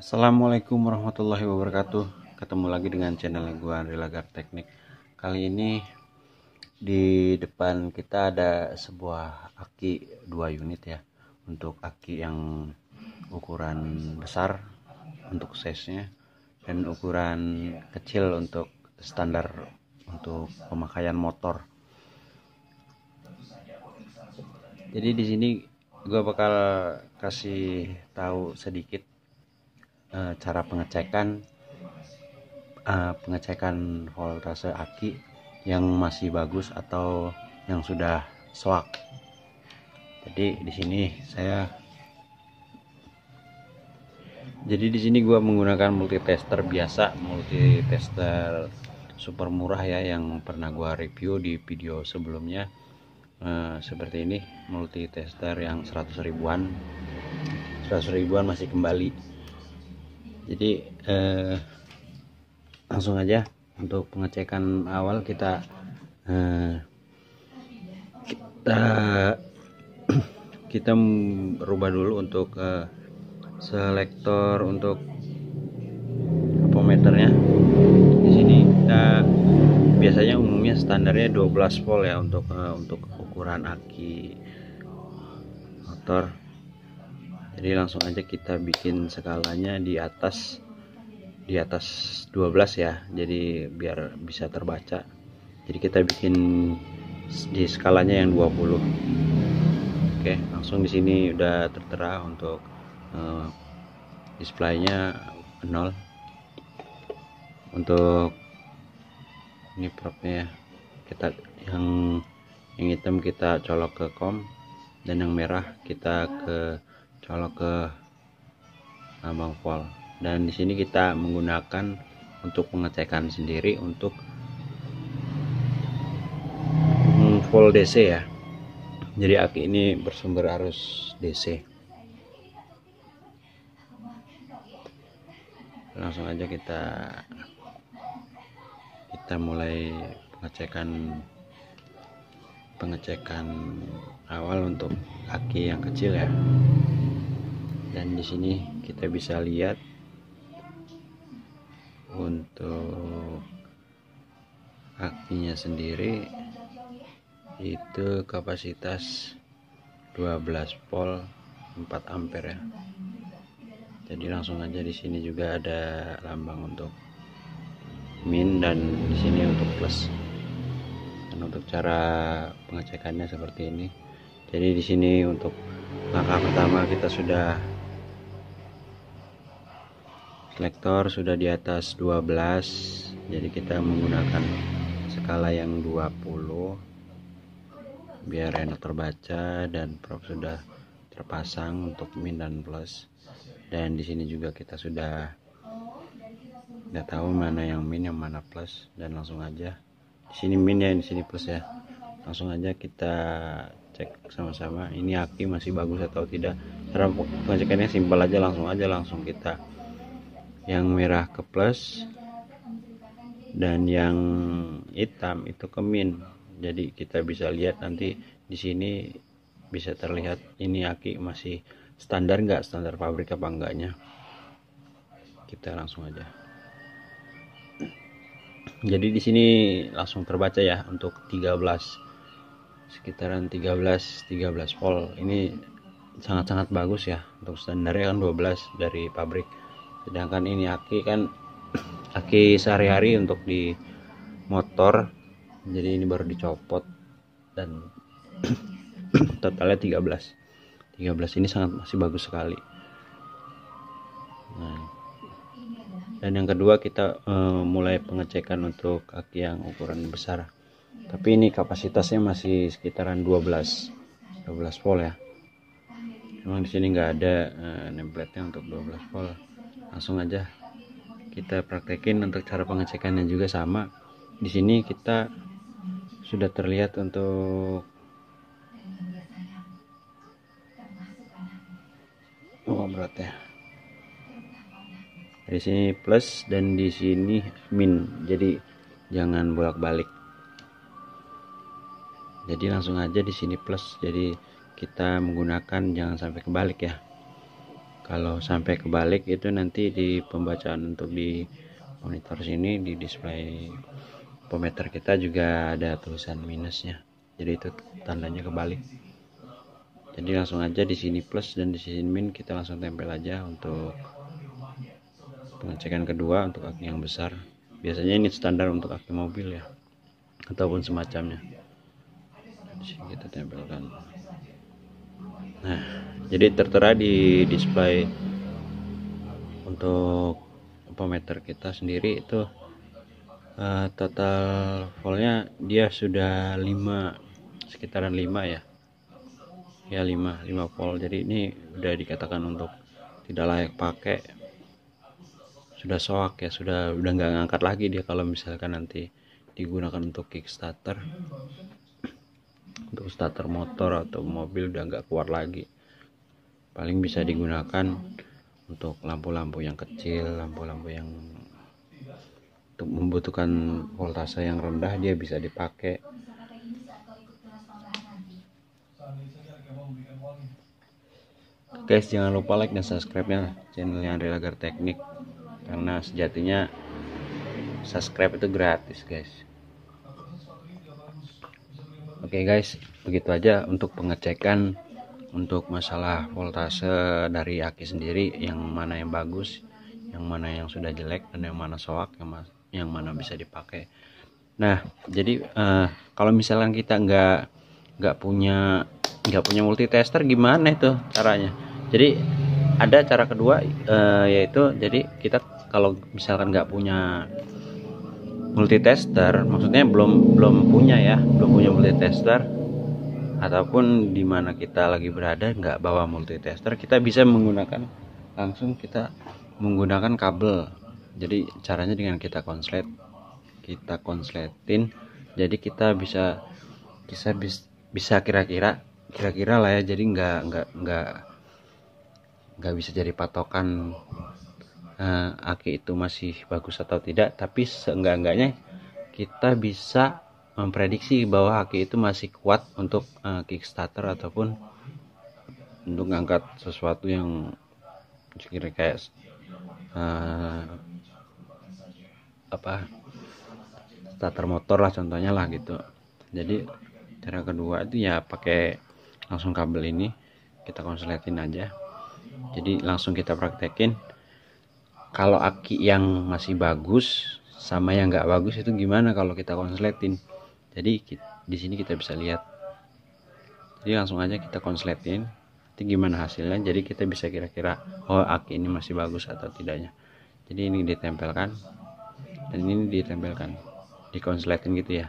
Assalamualaikum warahmatullahi wabarakatuh. Ketemu lagi dengan channel gue Andri Lagar Teknik. Kali ini di depan kita ada sebuah aki 2 unit ya. Untuk aki yang ukuran besar untuk size-nya dan ukuran kecil untuk standar untuk pemakaian motor. Jadi di sini gue bakal kasih tahu sedikit cara pengecekan voltase aki yang masih bagus atau yang sudah swak. Jadi di sini gua menggunakan multitester biasa, multitester super murah ya, yang pernah gua review di video sebelumnya. Seperti ini, multitester yang 100 ribuan masih kembali. Jadi langsung aja untuk pengecekan awal kita rubah dulu untuk selektor untuk apometernya. Di sini kita biasanya umumnya standarnya 12 volt ya untuk ukuran aki motor. Jadi langsung aja kita bikin skalanya di atas 12 ya, jadi biar bisa terbaca. Jadi kita bikin di skalanya yang 20. Oke, langsung di sini udah tertera untuk displaynya 0. Untuk ini propnya ya, kita yang hitam kita colok ke COM, dan yang merah kita colok ke lambang volt. Dan di sini kita menggunakan untuk pengecekan sendiri untuk volt DC ya. Jadi aki ini bersumber arus DC. Langsung aja kita mulai pengecekan awal untuk aki yang kecil ya. Dan di sini kita bisa lihat untuk akinya sendiri itu kapasitas 12 volt 4 ampere ya. Jadi langsung aja di sini juga ada lambang untuk min, dan di sini untuk plus. Dan untuk cara pengecekannya seperti ini. Jadi di sini untuk langkah pertama kita sudah selektor sudah di atas 12, jadi kita menggunakan skala yang 20 biar enak terbaca, dan prob sudah terpasang untuk min dan plus. Dan di sini juga kita sudah nggak tahu mana yang min yang mana plus, dan langsung aja di sini min ya, di sini plus ya. Langsung aja kita cek sama-sama ini aki masih bagus atau tidak. Cara pengecekannya simpel aja, langsung kita yang merah ke plus dan yang hitam itu ke min. Jadi kita bisa lihat nanti di sini bisa terlihat ini aki masih standar nggak, standar pabrik apa enggaknya. Kita langsung aja. Jadi di sini langsung terbaca ya untuk 13, sekitaran 13 volt. Ini sangat-sangat bagus ya, untuk standarnya kan 12 dari pabrik. Sedangkan ini aki kan aki sehari-hari untuk di motor, jadi ini baru dicopot dan totalnya 13 ini masih bagus sekali. Nah, dan yang kedua kita mulai pengecekan untuk aki yang ukuran besar, tapi ini kapasitasnya masih sekitaran 12 volt ya. Memang di sini nggak ada nameplate-nya untuk 12 volt. Langsung aja kita praktekin untuk cara pengecekannya juga sama. Di sini kita sudah terlihat untuk beratnya. Di sini plus dan di sini min. Jadi jangan bolak-balik. Jadi langsung aja di sini plus. Jadi kita menggunakan jangan sampai kebalik ya. Kalau sampai kebalik itu nanti di pembacaan untuk di monitor sini, di display pometer kita juga ada tulisan minusnya, jadi itu tandanya kebalik. Jadi langsung aja di sini plus dan di sini min kita langsung tempel aja untuk pengecekan kedua untuk aki yang besar. Biasanya ini standar untuk aki mobil ya, ataupun semacamnya. Di sini kita tempelkan. Nah, jadi tertera di display untuk pometer kita sendiri itu total voltnya dia sudah 5, sekitaran 5 ya. Ya 5 volt. Jadi ini udah dikatakan untuk tidak layak pakai. Sudah soak ya, udah nggak ngangkat lagi dia kalau misalkan nanti digunakan untuk kickstarter. Untuk starter motor atau mobil udah nggak kuat lagi. Paling bisa digunakan untuk lampu-lampu yang kecil, lampu-lampu yang untuk membutuhkan voltase yang rendah dia bisa dipakai. Guys, jangan lupa like dan subscribe-nya channelnya Andre Lagar Teknik, karena sejatinya subscribe itu gratis guys. Oke guys, begitu aja untuk pengecekan untuk masalah voltase dari aki sendiri, yang mana yang bagus, yang mana yang sudah jelek, dan yang mana soak, yang mana bisa dipakai. Nah, jadi kalau misalkan kita nggak punya multitester, gimana itu caranya? Jadi ada cara kedua, yaitu jadi kita kalau misalkan nggak punya multitester, maksudnya belum punya multitester, ataupun dimana kita lagi berada nggak bawa multitester, kita bisa menggunakan kabel. Jadi caranya dengan kita konsletin, jadi kita bisa kira-kira lah ya, jadi nggak bisa jadi patokan aki itu masih bagus atau tidak, tapi seenggak-enggaknya kita bisa memprediksi bahwa aki itu masih kuat untuk kickstarter ataupun untuk ngangkat sesuatu yang kira kayak starter motor lah contohnya lah gitu. Jadi cara kedua itu ya pakai langsung kabel ini kita konsletin aja. Jadi langsung kita praktekin kalau aki yang masih bagus sama yang nggak bagus itu gimana kalau kita konsletin. Jadi di sini kita bisa lihat. Jadi langsung aja kita konsletin, nanti gimana hasilnya. Jadi kita bisa kira-kira oh aki ini masih bagus atau tidaknya. Jadi ini ditempelkan dan ini ditempelkan, dikonsletin gitu ya.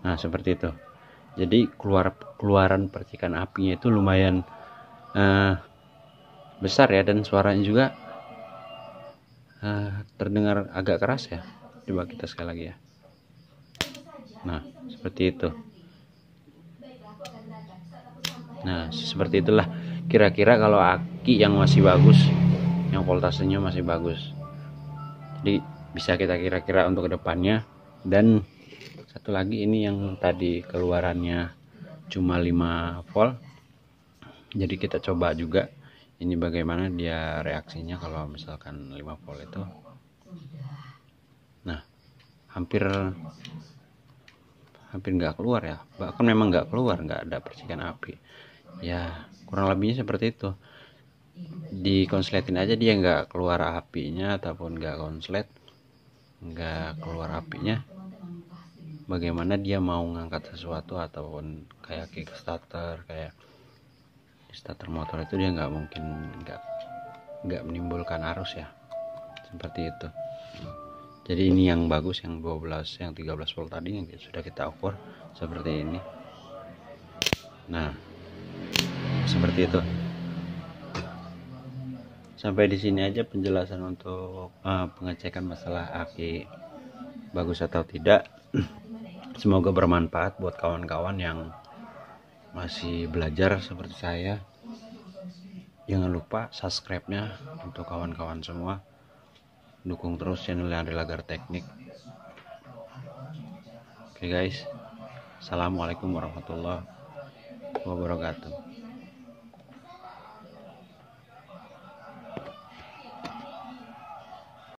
Nah seperti itu. Jadi keluaran percikan apinya itu lumayan besar ya, dan suaranya juga terdengar agak keras ya. Coba kita sekali lagi ya. Nah seperti itu. Nah seperti itulah kira-kira kalau aki yang masih bagus, yang voltasenya masih bagus. Jadi bisa kita kira-kira untuk kedepannya. Dan satu lagi, ini yang tadi keluarannya cuma 5 volt, jadi kita coba juga ini bagaimana dia reaksinya kalau misalkan 5 volt itu. Nah hampir nggak keluar ya, bahkan memang nggak keluar, nggak ada percikan api ya, kurang lebihnya seperti itu. Dikonsletin aja dia nggak keluar apinya, ataupun nggak konslet nggak keluar apinya, bagaimana dia mau ngangkat sesuatu ataupun kayak kickstarter, kayak starter motor itu dia nggak mungkin nggak menimbulkan arus ya, seperti itu. Jadi ini yang bagus, yang 12, yang 13 volt tadi yang sudah kita ukur seperti ini. Nah seperti itu. Sampai di sini aja penjelasan untuk pengecekan masalah aki bagus atau tidak. Semoga bermanfaat buat kawan-kawan yang masih belajar seperti saya. Jangan lupa subscribe-nya untuk kawan-kawan semua. Dukung terus channel Andre Lagar Teknik. Oke guys, assalamualaikum warahmatullahi wabarakatuh.